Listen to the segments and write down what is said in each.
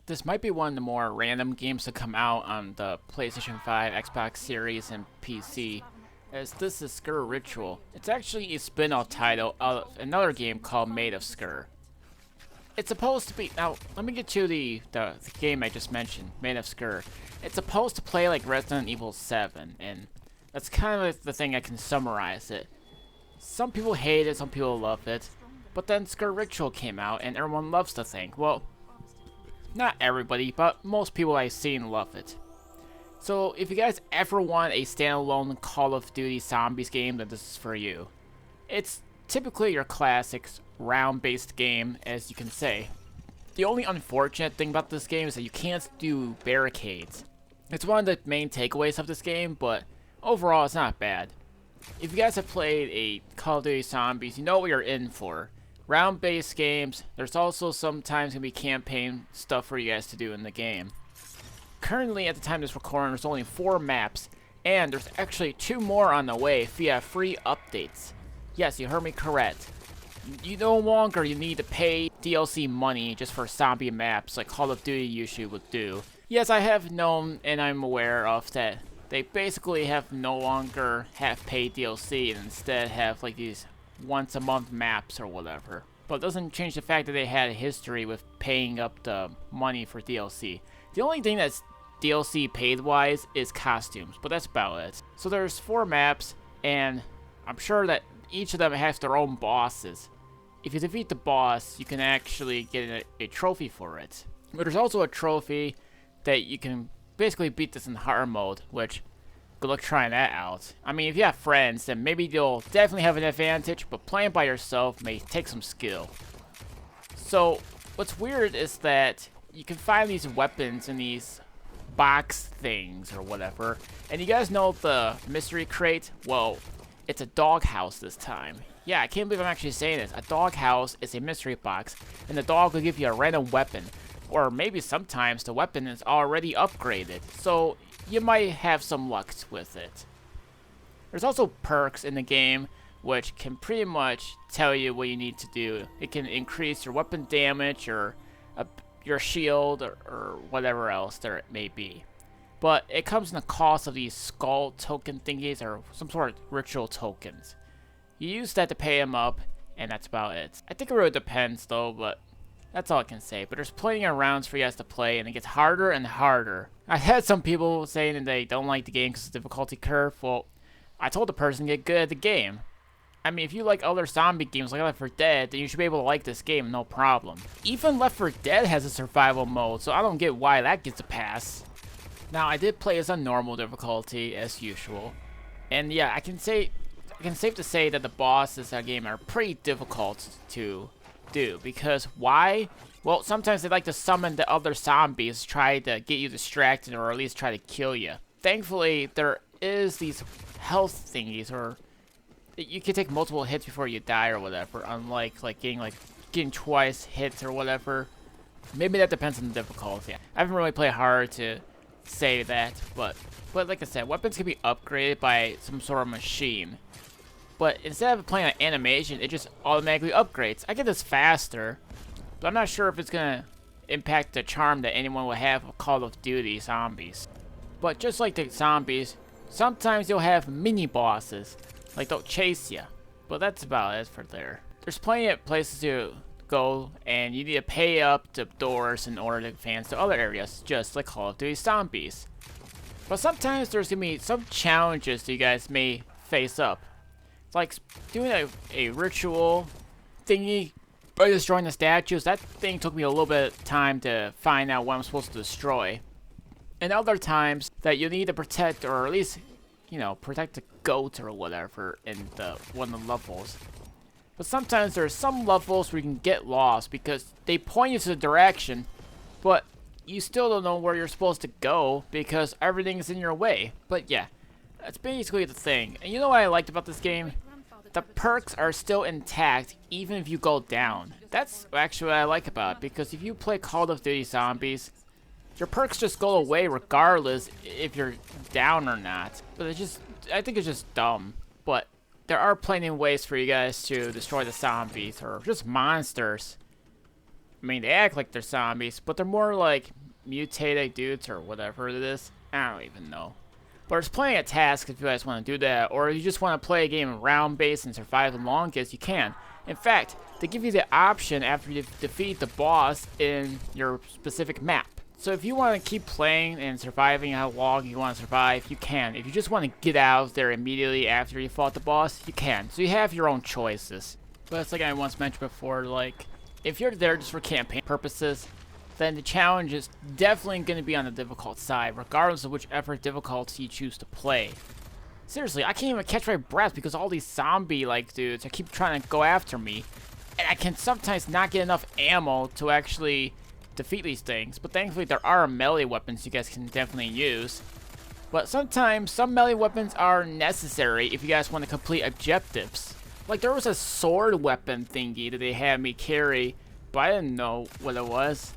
This might be one of the more random games to come out on the PlayStation 5, Xbox Series, and PC, as this is Sker Ritual. It's actually a spin-off title of another game called Maid of Sker. It's supposed to be... Now, let me get to the game I just mentioned, Maid of Sker. It's supposed to play like Resident Evil 7, and that's kind of the thing I can summarize it. Some people hate it, some people love it, but then Sker Ritual came out, and everyone loves the thing. Well, not everybody, but most people I've seen love it. So if you guys ever want a standalone Call of Duty Zombies game, then this is for you. It's typically your classic round-based game, as you can say. The only unfortunate thing about this game is that you can't do barricades. It's one of the main takeaways of this game, but overall it's not bad. If you guys have played a Call of Duty Zombies, you know what you're in for. Round-based games. There's also sometimes going to be campaign stuff for you guys to do in the game. Currently, at the time of this recording, there's only 4 maps, and there's actually 2 more on the way via free updates. Yes, you heard me correct. You no longer need to pay DLC money just for zombie maps like Call of Duty usually would do. Yes, I have known and I'm aware of that they basically have no longer have paid DLC and instead have like these once a month maps or whatever. But it doesn't change the fact that they had a history with paying up the money for DLC. The only thing that's DLC paid wise is costumes, but that's about it. So there's 4 maps, and I'm sure that each of them has their own bosses. If you defeat the boss, you can actually get a trophy for it. But there's also a trophy that you can basically beat this in hard mode, which good luck trying that out. I mean, if you have friends, then maybe you'll definitely have an advantage, but playing by yourself may take some skill. So, what's weird is that you can find these weapons in these box things or whatever. And you guys know the mystery crate? Well, it's a doghouse this time. Yeah, I can't believe I'm actually saying this. A doghouse is a mystery box, and the dog will give you a random weapon. Or maybe sometimes the weapon is already upgraded, so you might have some luck with it. There's also perks in the game, which can pretty much tell you what you need to do. It can increase your weapon damage or your shield or whatever else there may be. But it comes in the cost of these skull token thingies or some sort of ritual tokens. You use that to pay them up, and that's about it. I think it really depends though, but that's all I can say. But there's plenty of rounds for you guys to play, and it gets harder and harder. I had some people saying that they don't like the game because of the difficulty curve. Well, I told the person to get good at the game. I mean, if you like other zombie games like Left 4 Dead, then you should be able to like this game, no problem. Even Left 4 Dead has a survival mode, so I don't get why that gets a pass. Now, I did play this on normal difficulty, as usual. And yeah, I can safe to say that the bosses in that game are pretty difficult to do. Because why? Well, sometimes they like to summon the other zombies, try to get you distracted, or at least try to kill you. Thankfully, there is these health thingies, or you can take multiple hits before you die or whatever, unlike getting twice hits or whatever. Maybe that depends on the difficulty. I haven't really played hard to say that, but like I said, weapons can be upgraded by some sort of machine. But instead of playing an animation, it just automatically upgrades. I get this faster, but I'm not sure if it's gonna impact the charm that anyone will have of Call of Duty Zombies. But just like the zombies, sometimes you'll have mini bosses. Like, they'll chase you. But that's about it for there. There's plenty of places to go, and you need to pay up to doors in order to advance to other areas, just like Call of Duty Zombies. But sometimes there's going to be some challenges that you guys may face up. Like doing a ritual thingy by destroying the statues. That thing took me a little bit of time to find out what I'm supposed to destroy. And other times that you need to protect, or at least, you know, protect the goat or whatever in one of the levels. But sometimes there's some levels where you can get lost because they point you to the direction, but you still don't know where you're supposed to go because everything's in your way. But yeah, that's basically the thing. And you know what I liked about this game? The perks are still intact even if you go down. That's actually what I like about it, because if you play Call of Duty Zombies, your perks just go away regardless if you're down or not. But I think it's just dumb. But there are plenty of ways for you guys to destroy the zombies or just monsters. I mean, they act like they're zombies, but they're more like mutated dudes or whatever it is. I don't even know. But there's plenty of tasks if you guys want to do that, or if you just want to play a game round-based and survive the longest, you can. In fact, they give you the option after you defeat the boss in your specific map. So if you want to keep playing and surviving how long you want to survive, you can. If you just want to get out of there immediately after you fought the boss, you can. So you have your own choices. But it's like I once mentioned before, like, if you're there just for campaign purposes, then the challenge is definitely going to be on the difficult side, regardless of whichever difficulty you choose to play. Seriously, I can't even catch my breath because all these zombie-like dudes are keep trying to go after me. And I can sometimes not get enough ammo to actually defeat these things. But thankfully, there are melee weapons you guys can definitely use. But sometimes, some melee weapons are necessary if you guys want to complete objectives. Like, there was a sword weapon thingy that they had me carry, but I didn't know what it was.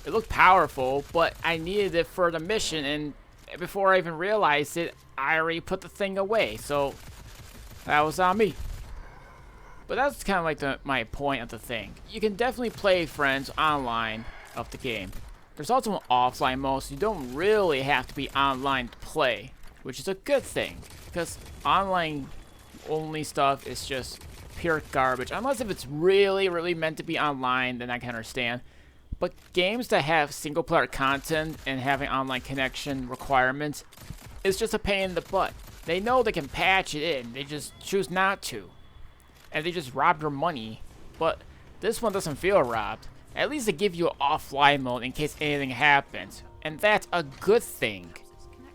It looked powerful, but I needed it for the mission, and before I even realized it, I already put the thing away, so that was on me. But that's kind of like my point of the thing. You can definitely play friends online of the game. There's also an offline mode, so you don't really have to be online to play, which is a good thing, because online only stuff is just pure garbage, unless if it's really meant to be online, then I can understand. But games that have single player content and having online connection requirements is just a pain in the butt. They know they can patch it in, they just choose not to. And they just rob your money. But this one doesn't feel robbed. At least they give you an offline mode in case anything happens. And that's a good thing.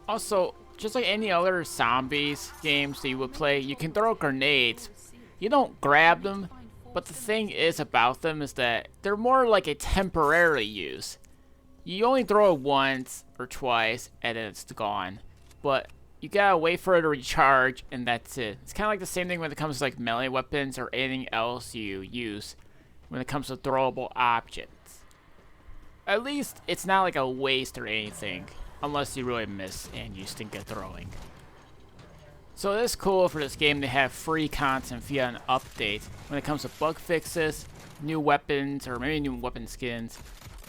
Also, just like any other zombies games that you would play, you can throw grenades. You don't grab them, but the thing is about them is that they're more like a temporary use. You only throw it once or twice and then it's gone. But you gotta wait for it to recharge and that's it. It's kind of like the same thing when it comes to like melee weapons or anything else you use when it comes to throwable objects. At least it's not like a waste or anything, unless you really miss and you stink at throwing. So it is cool for this game to have free content via an update when it comes to bug fixes, new weapons, or maybe new weapon skins,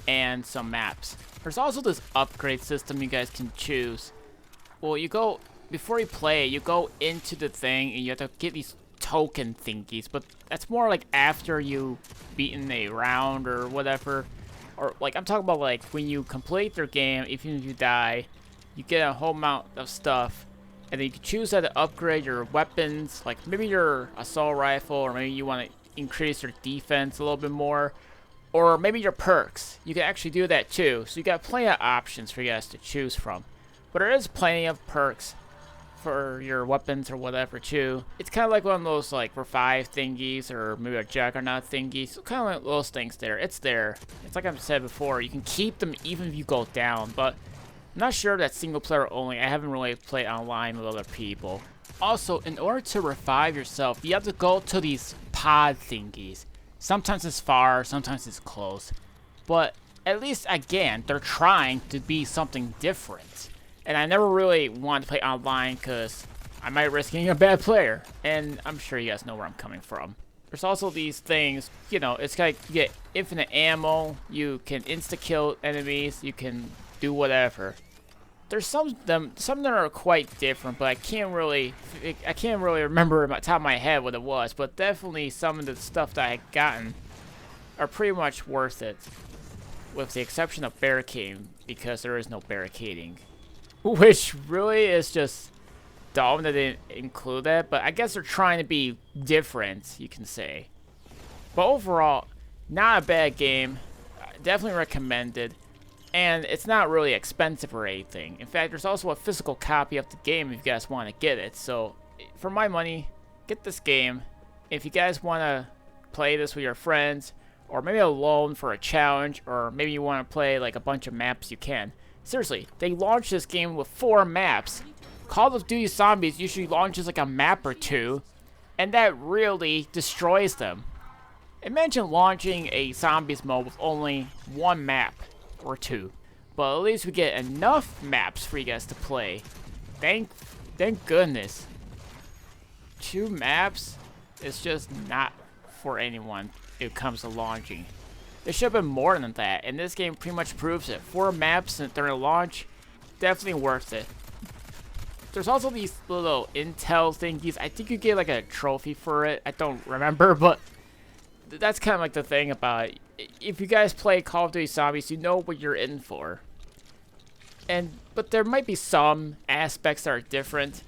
and some maps. There's also this upgrade system you guys can choose. Well, before you play, you go into the thing and you have to get these token thingies, but that's more like after you beaten a round or whatever. Or like, I'm talking about like when you complete their game, even if you die, you get a whole amount of stuff. And then you can choose how to upgrade your weapons, like maybe your assault rifle, or maybe you want to increase your defense a little bit more, or maybe your perks. You can actually do that too. So you got plenty of options for you guys to choose from. But there is plenty of perks for your weapons or whatever too. It's kind of like one of those like revive thingies, or maybe a juggernaut thingies. So kind of like those things there. It's there. It's like I've said before. You can keep them even if you go down, but I'm not sure that's single player only. I haven't really played online with other people. Also, in order to revive yourself, you have to go to these pod thingies. Sometimes it's far, sometimes it's close. But at least, again, they're trying to be something different. And I never really wanted to play online because I might risk being a bad player. And I'm sure you guys know where I'm coming from. There's also these things, you know, it's like you get infinite ammo, you can insta-kill enemies, you can do whatever. There's some that are quite different, but I can't really remember at the top of my head what it was. But definitely some of the stuff that I gotten are pretty much worth it, with the exception of barricading, because there is no barricading, which really is just dumb that they didn't include that. But I guess they're trying to be different, you can say. But overall, not a bad game. Definitely recommended. And it's not really expensive or anything. In fact, there's also a physical copy of the game if you guys want to get it. So, for my money, get this game. If you guys want to play this with your friends, or maybe alone for a challenge, or maybe you want to play like a bunch of maps, you can. Seriously, they launched this game with 4 maps. Call of Duty Zombies usually launches like a map or 2, and that really destroys them. Imagine launching a Zombies mode with only 1 map. Or 2, but at least we get enough maps for you guys to play. Thank goodness. 2 maps is just not for anyone when it comes to launching. There should have been more than that, and this game pretty much proves it. 4 maps during launch, definitely worth it. There's also these little intel thingies. I think you get like a trophy for it. I don't remember, but that's kind of like the thing about it. If you guys play Call of Duty Zombies, you know what you're in for. But there might be some aspects that are different.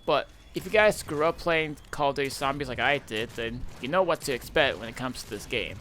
But if you guys grew up playing Call of Duty Zombies like I did, then you know what to expect when it comes to this game.